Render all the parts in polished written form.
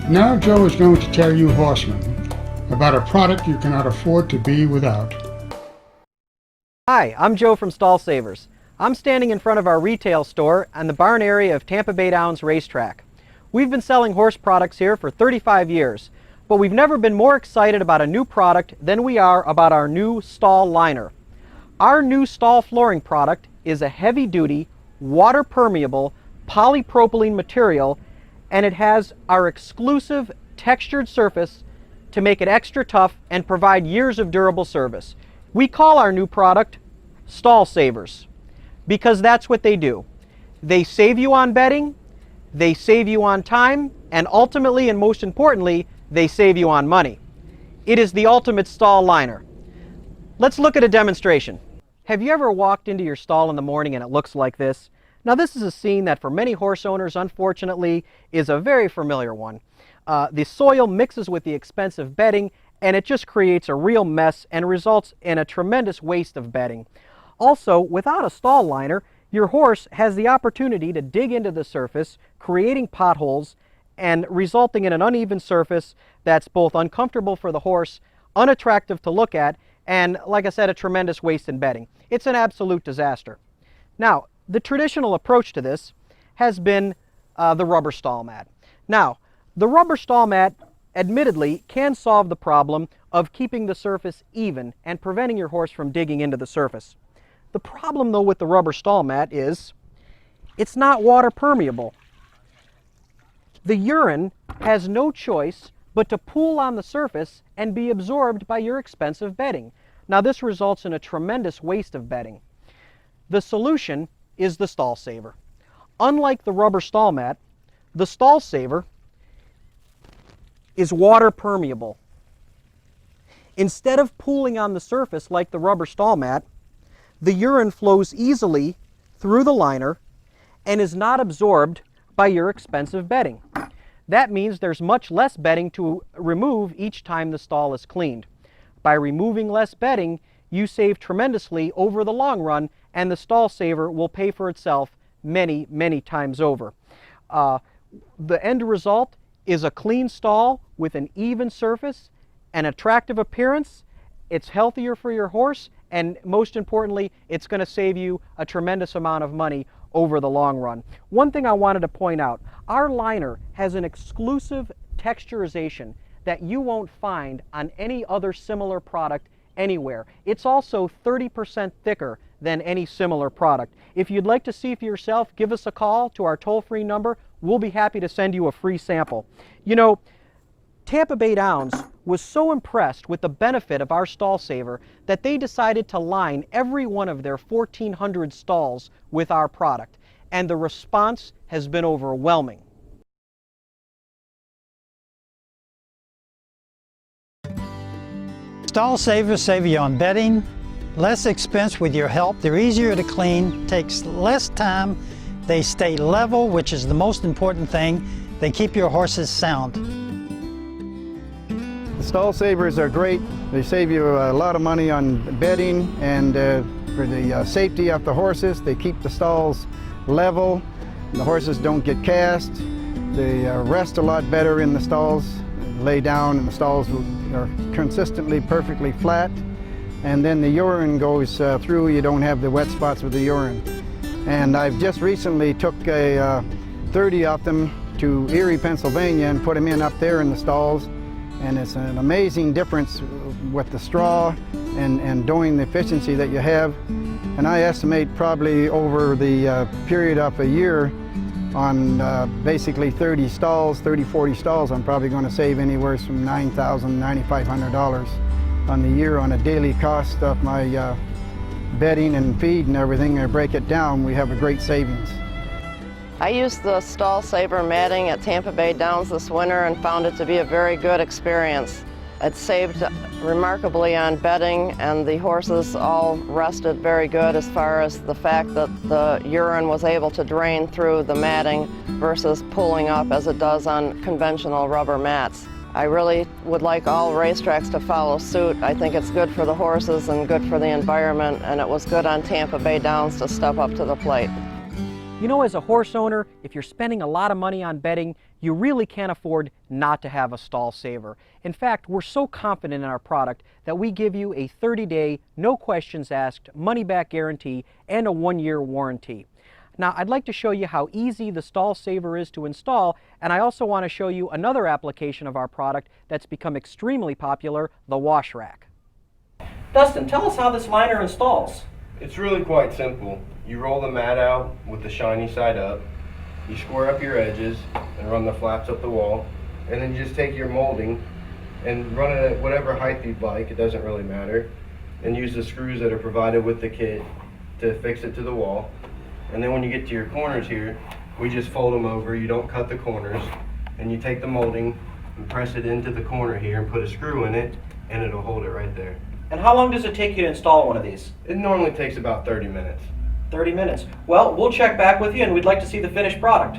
Now Joe is going to tell you horsemen about a product you cannot afford to be without. Hi, I'm Joe from StallSavers. I'm standing in front of our retail store on the barn area of Tampa Bay Downs Racetrack. We've been selling horse products here for 35 years, but we've never been more excited about a new product than we are about our new stall liner. Our new stall flooring product is a heavy-duty, water-permeable polypropylene material, and it has our exclusive textured surface to make it extra tough and provide years of durable service. We call our new product StallSavers because that's what they do. They save you on bedding, they save you on time, and ultimately and most importantly, they save you on money. It is the ultimate stall liner. Let's look at a demonstration. Have you ever walked into your stall in the morning and it looks like this? Now this is a scene that for many horse owners, unfortunately, is a very familiar one. The soil mixes with the expensive bedding and it just creates a real mess and results in a tremendous waste of bedding. Also, without a stall liner, your horse has the opportunity to dig into the surface, creating potholes and resulting in an uneven surface that's both uncomfortable for the horse, unattractive to look at, and like I said, a tremendous waste in bedding. It's an absolute disaster. Now, the traditional approach to this has been the rubber stall mat. Now, the rubber stall mat admittedly can solve the problem of keeping the surface even and preventing your horse from digging into the surface. The problem though with the rubber stall mat is it's not water permeable. The urine has no choice but to pool on the surface and be absorbed by your expensive bedding. Now this results in a tremendous waste of bedding. The solution is the StallSaver. Unlike the rubber stall mat, the StallSaver is water permeable. Instead of pooling on the surface like the rubber stall mat, the urine flows easily through the liner and is not absorbed by your expensive bedding. That means there's much less bedding to remove each time the stall is cleaned. By removing less bedding, you save tremendously over the long run, and the StallSaver will pay for itself many, many times over. The end result is a clean stall with an even surface, an attractive appearance. It's healthier for your horse, and most importantly, it's going to save you a tremendous amount of money over the long run. One thing I wanted to point out, our liner has an exclusive texturization that you won't find on any other similar product anywhere. It's also 30% thicker than any similar product. If you'd like to see for yourself, give us a call to our toll-free number. We'll be happy to send you a free sample. You know, Tampa Bay Downs was so impressed with the benefit of our StallSaver that they decided to line every one of their 1,400 stalls with our product, and the response has been overwhelming. StallSavers save you on bedding, less expense with your help. They're easier to clean, takes less time. They stay level, which is the most important thing. They keep your horses sound. The StallSavers are great. They save you a lot of money on bedding and for the safety of the horses. They keep the stalls level. The horses don't get cast. They rest a lot better in the stalls. Lay down and the stalls are consistently perfectly flat, and then the urine goes through. You don't have the wet spots with the urine. And I've just recently took 30 of them to Erie, Pennsylvania and put them in up there in the stalls, and it's an amazing difference with the straw and doing the efficiency that you have. And I estimate probably over the period of a year on basically 30 stalls, 40 stalls, I'm probably going to save anywhere from $9,000, $9,500 on the year on a daily cost of my bedding and feed and everything. I break it down, we have a great savings. I used the StallSaver matting at Tampa Bay Downs this winter and found it to be a very good experience. It saved remarkably on bedding, and the horses all rested very good as far as the fact that the urine was able to drain through the matting versus pulling up as it does on conventional rubber mats. I really would like all racetracks to follow suit. I think it's good for the horses and good for the environment, and it was good on Tampa Bay Downs to step up to the plate. You know, as a horse owner, if you're spending a lot of money on bedding, you really can't afford not to have a StallSaver. In fact, we're so confident in our product that we give you a 30-day, no questions asked, money-back guarantee and a 1-year warranty. Now, I'd like to show you how easy the StallSaver is to install, and I also want to show you another application of our product that's become extremely popular, the wash rack. Dustin, tell us how this liner installs. It's really quite simple. You roll the mat out with the shiny side up, you square up your edges and run the flaps up the wall, and then you just take your molding and run it at whatever height you'd like, it doesn't really matter, and use the screws that are provided with the kit to fix it to the wall. And then when you get to your corners here, we just fold them over, you don't cut the corners, and you take the molding and press it into the corner here and put a screw in it, and it'll hold it right there. And how long does it take you to install one of these? It normally takes about 30 minutes. 30 minutes. Well, we'll check back with you and we'd like to see the finished product.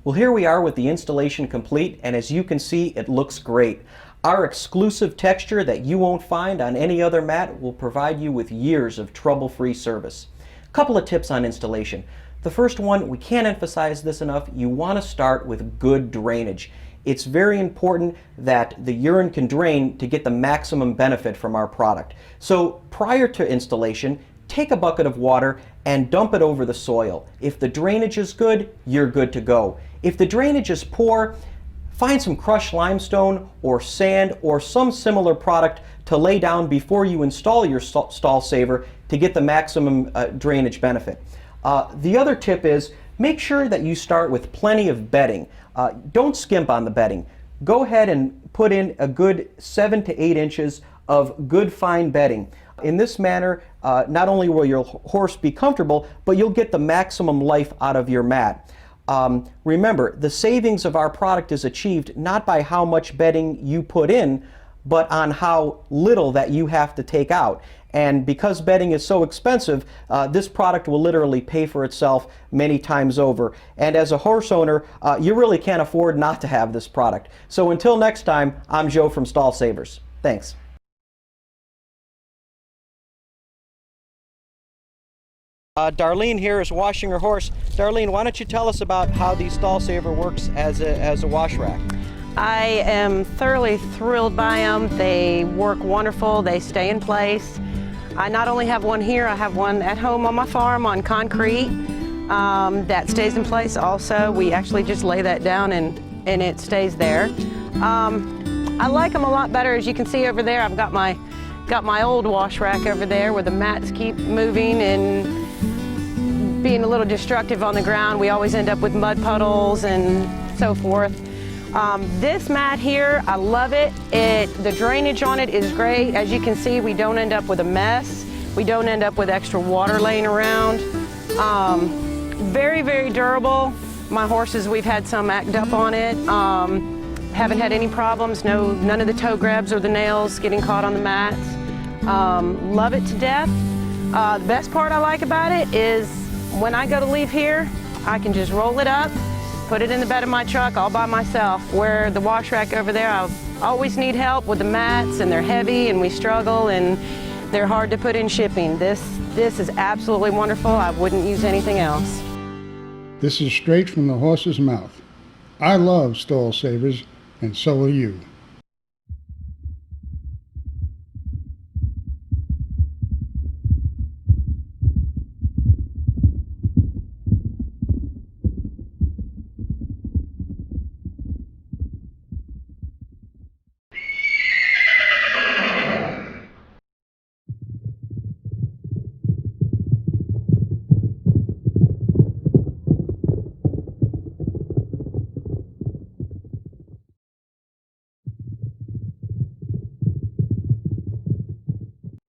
Well, here we are with the installation complete, and as you can see, it looks great. Our exclusive texture that you won't find on any other mat will provide you with years of trouble-free service. A couple of tips on installation. The first one, we can't emphasize this enough, you want to start with good drainage. It's very important that the urine can drain to get the maximum benefit from our product. So prior to installation, take a bucket of water and dump it over the soil. If the drainage is good, you're good to go. If the drainage is poor, find some crushed limestone or sand or some similar product to lay down before you install your StallSaver to get the maximum drainage benefit. The other tip is make sure that you start with plenty of bedding. Don't skimp on the bedding. Go ahead and put in a good 7 to 8 inches of good fine bedding. In this manner, not only will your horse be comfortable, but you'll get the maximum life out of your mat. Remember, the savings of our product is achieved not by how much bedding you put in, but on how little that you have to take out. And because bedding is so expensive, this product will literally pay for itself many times over. And as a horse owner, you really can't afford not to have this product. So until next time, I'm Joe from StallSavers. Thanks. Darlene here is washing her horse. Darlene, why don't you tell us about how the StallSaver works as a wash rack? I am thoroughly thrilled by them. They work wonderful. They stay in place. I not only have one here, I have one at home on my farm on concrete that stays in place also. We actually just lay that down and it stays there. I like them a lot better. As you can see over there, I've got my old wash rack over there where the mats keep moving and being a little destructive on the ground. We always end up with mud puddles and so forth. This mat here, I love it. The drainage on it is great. As you can see, we don't end up with a mess. We don't end up with extra water laying around. Very, very durable. My horses, we've had some act up on it. Haven't had any problems. None of the toe grabs or the nails getting caught on the mats. Love it to death. The best part I like about it is when I go to leave here, I can just roll it up, put it in the bed of my truck all by myself. Where the wash rack over there, I always need help with the mats and they're heavy and we struggle and they're hard to put in shipping. This is absolutely wonderful. I wouldn't use anything else. This is straight from the horse's mouth. I love StallSavers, and so will you.